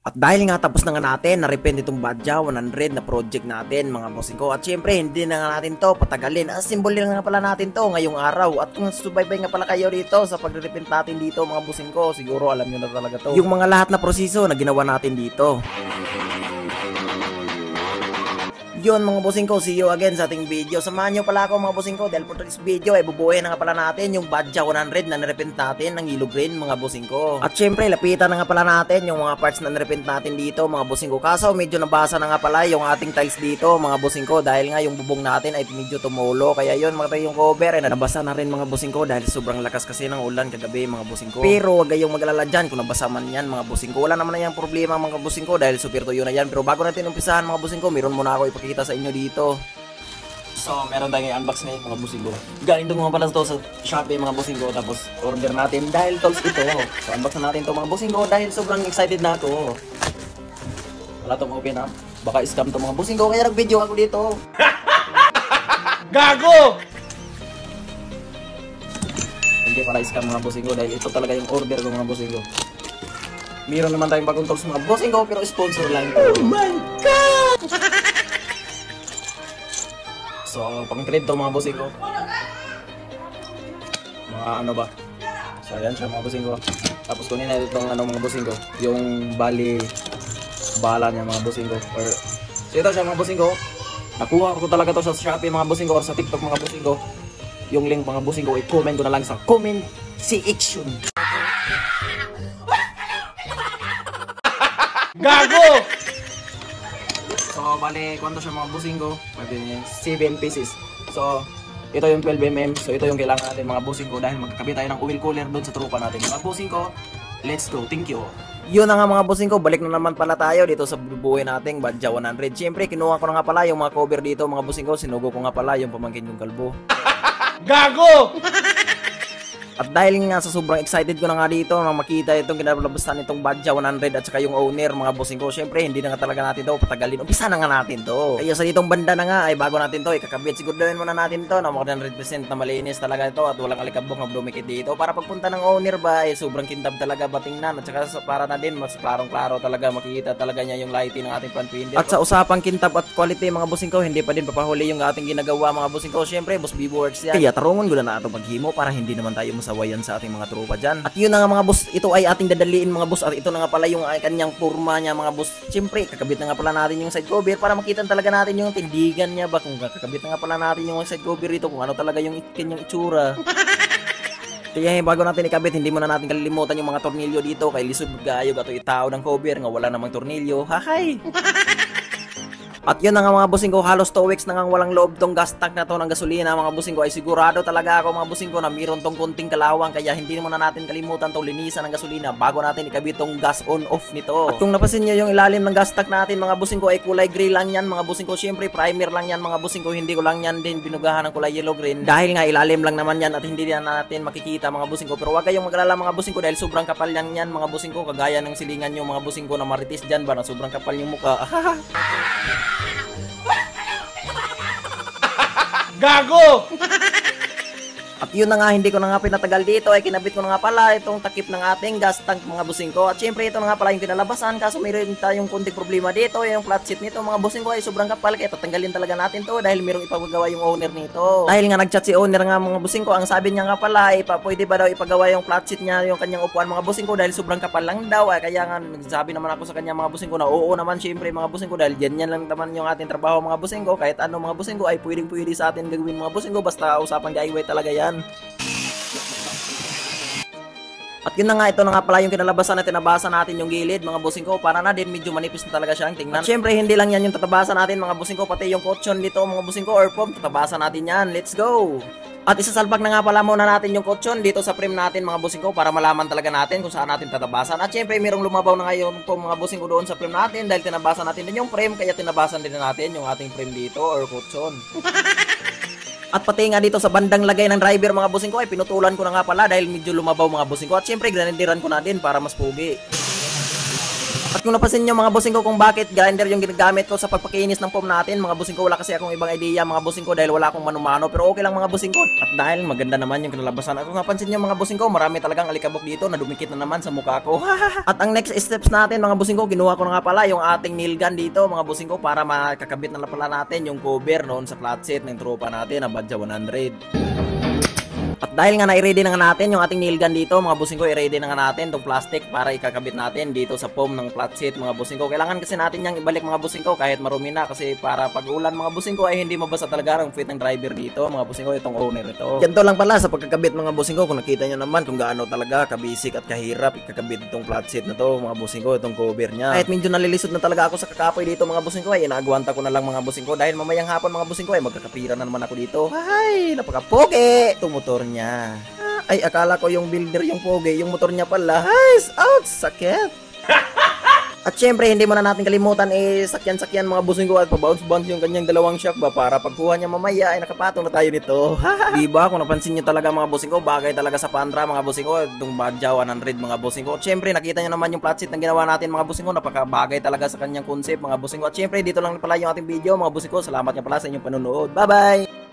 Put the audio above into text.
At dahil nga tapos na nga natin, na-repent itong Badja 100 na project natin mga bossing ko. At syempre, hindi na nga natin to patagalin. Simbol lang nga pala natin to ngayong araw. At kung subaybay nga pala kayo dito sa pag-repent natin dito mga bossing ko, siguro alam nyo na talaga to. Yung mga lahat na proseso na ginawa natin dito. Yun mga bossing ko, see you again sa ating video. Samahan nyo pala ako mga bossing ko dahil for this video ay bubuhay na nga pala natin yung Badja 100 na nirepent natin ng Yellow Green mga bossing ko. At syempre lapitan na nga pala natin yung mga parts na nirepent natin dito mga bossing ko. Kaso medyo nabasa na nga pala yung ating tiles dito mga bossing ko dahil nga yung bubong natin ay medyo tumulo. Kaya yun mga tayo yung cover ay nabasa na rin mga bossing ko dahil sobrang lakas kasi ng ulan kagabi mga bossing ko. Pero wag kayong mag-alala dyan kung nabasa man yan mga bossing ko. Wala naman na yung problema mga bossing ko dahil super tuyo na yan. Pero bago natin umpisahan mga bossing ko, meron muna ako ipakita sa inyo dito. So, meron tayong unbox ngayon mga bossing ko. Galing ito mga pala to sa Shopee mga bossing ko. Tapos order natin dahil tools ito. So, unbox na natin to mga bossing ko dahil sobrang excited na ako. Wala tong open ha. Baka scam to mga bossing ko kaya nag-video ako dito. Gago! Hindi para scam mga bossing ko dahil ito talaga yung order ko mga bossing ko. Meron naman tayong bagong tools mga bossing ko pero sponsor lang ito. Oh my God! So, pang-trade to mga bossing ko. Mga ano ba? So, ayan siya mga bossing ko. Tapos kunin natin itong ano mga bossing ko. Yung bala niya mga bossing ko. Or, so ito siya mga bossing ko. Nakuha ko talaga to sa Shopee mga bossing ko or sa TikTok mga bossing ko. Yung link mga bossing ko, i-comment ko na lang sa comment section. Gago! So, bali, kwanto siya mga bossing ko? 7 pieces. So, ito yung 12mm. So, ito yung kailangan natin mga bossing ko dahil magkakabit tayo ng oil cooler doon sa trupa natin. Mga bossing ko, let's go. Thank you. Yun na nga mga bossing ko, balik na naman pala tayo dito sa bubuhay nating Badja 100. Siyempre, kinuha ko na nga pala yung mga cover dito mga bossing ko. Sinugo ko nga pala yung pamangkin yung kalbo. Gago! At dahil nga sa sobrang excited ko na nga dito na makita itong kinalabasan itong Badja 100 at saka yung owner mga bossing ko, syempre hindi na nga talaga natin to patagalin. Umpisa na nga natin to. Kaya sa ditong banda na nga ay bago natin to ikakabit. Siguraduhin muna natin to na 100% na malinis talaga ito at walang alikabok na dumikit dito. Para pagpunta ng owner ba ay sobrang kintab talaga batingnan at saka para na din mas klarong-klaro talaga makikita talaga niya yung lighting ng ating front window. At sa usapang kintab at quality mga bossing ko, hindi pa din papahuli yung ating ginagawa mga bossing ko. Syempre boss Bibo Works yan. Kaya tarungon ko na ito maghimo para hindi naman tayo sawayan sa ating mga tropa dyan. At yun na nga mga boss, ito ay ating dadaliin mga boss. At ito na nga pala yung kanyang forma niya mga boss. Siyempre, kakabit na nga pala natin yung side cover para makita talaga natin yung tindigan niya ba. Kung kakabit na nga pala natin yung side cover dito, kung ano talaga yung kanyang itsura. Kaya bago natin ikabit, hindi muna natin kalilimutan yung mga tornilyo dito. Kay lisod gayog ato itao ng cover nga wala namang tornilyo. Hahay! At yun na nga mga bossing ko, halos 2 weeks na nga walang loob tong gas tank na to ng gasolina mga bossing ko. Ay sigurado talaga ako mga bossing ko na mayroon tong konting kalawang. Kaya hindi muna natin kalimutan tong linisan ng gasolina bago natin ikabit tong gas on off nito. At kung napasin nyo yung ilalim ng gas tank natin mga bossing ko ay kulay gray lang yan mga bossing ko. Siyempre primer lang yan mga bossing ko, hindi ko lang yan din binugahan ng kulay yellow green. Dahil nga ilalim lang naman yan at hindi na natin makikita mga bossing ko. Pero wag kayong mag-alala mga bossing ko dahil sobrang kapal lang yan mga bossing ko. Kagaya ng silingan nyo mga bossing ko na maritis dyan ba na sobrang kapal yung mukha. Gago! At yun na nga, hindi ko na nga pinatagal dito ay kinabit ko na nga pala itong takip ng ating gas tank mga bossing ko. At syempre ito na nga pala yung kinalabasan kaso mayroon tayong konting problema dito. Yung flat sheet nito mga bossing ko ay sobrang kapal kaya tatanggalin talaga natin to dahil mayroong ipagawa yung owner nito. Dahil nga nagchat si owner nga mga bossing ko, ang sabi niya nga pala ay pwede ba daw ipagawa yung flat sheet niya yung kanyang upuan mga bossing ko dahil sobrang kapal lang daw. Kaya nga nagsabi naman ako sa kanya mga bossing ko na oo naman syempre mga bossing ko dahil yan lang naman yung ating trabaho mga bossing ko. Kahit ano mga bossing ko ay pwede sa atin gagawin mga bossing ko basta usapan DIY talaga yan. At yun na nga, ito na nga pala yung kinalabasan na tinabasan natin yung gilid mga bossing ko. Para na din medyo manipis na talaga siyang tingnan. At syempre hindi lang yan yung tatabasan natin mga bossing ko, pati yung kutsyon dito mga bossing ko or foam, tatabasan natin yan. Let's go! At isasalpak na nga pala muna natin yung kutsyon dito sa frame natin mga bossing ko para malaman talaga natin kung saan natin tatabasan. At syempre mayroong lumabaw na ngayon po mga bossing ko doon sa frame natin dahil tinabasan natin din yung frame, kaya tinabasan din natin yung ating frame dito or kutsyon. At pati nga dito sa bandang lagay ng driver mga bossing ko ay pinutulan ko na nga pala dahil medyo lumabaw mga bossing ko. At syempre granadiran ko na din para mas pugi. At kung napansin nyo mga bossing ko kung bakit grinder yung ginagamit ko sa pagpakinis ng foam natin, mga bossing ko, wala kasi akong ibang idea mga bossing ko dahil wala akong manumano, pero okay lang mga bossing ko. At dahil maganda naman yung kinalabasan. At kung napansin nyo mga bossing ko, marami talagang alikabok dito na dumikit na naman sa mukha ko. At ang next steps natin mga bossing ko, kinuha ko na nga pala yung ating nail gun dito mga bossing ko para makakabit na pala natin yung cover noon sa flat set ng tropa natin na Badja 100. At dahil nga na-ready na nga natin yung ating nail gun dito mga bossing ko, i-ready na nga natin itong plastic para ikakabit natin dito sa foam ng flat sheet mga bossing ko. Kailangan kasi natin yang ibalik mga bossing ko kahit marumi na, kasi para pag ulan mga bossing ko ay hindi mabasa talaga ang fit ng driver dito mga bossing ko, itong owner ito. Ganito lang pala sa pagkakabit mga bossing ko, kung nakita nyo naman kung gaano talaga kabisik at kahirap ikakabit itong flat sheet na to mga bossing ko, itong cover nya. Kahit medyo nalilisod na talaga ako sa kakapoy dito mga bossing ko, ay inaagwanta ko na lang mga bossing ko dahil mamayang hapon mga bossing ko ay magkakapira na naman ako dito. Ay, napaka-pogi itong motor nya. Ay, akala ko yung builder yung pogi, yung motor niya pala. Ay, ouch, sakit. At syempre, hindi mo na natin kalimutan sakyan-sakyan mga bossing ko at pa-bounce-bounce yung kanyang dalawang shock ba para pagkuha niya mamaya ay nakapatong na tayo nito. Diba? Kung napansin nyo talaga mga bossing ko, bagay talaga sa Pandra mga bossing ko, itong Badja 100 mga bossing ko. At syempre, nakita nyo naman yung flat sheet na ginawa natin mga bossing ko, napakabagay talaga sa kanyang concept mga bossing ko. At syempre, dito lang pala yung ating video mga bossing ko. Salamat nga pala sa inyong panonood. Bye-bye!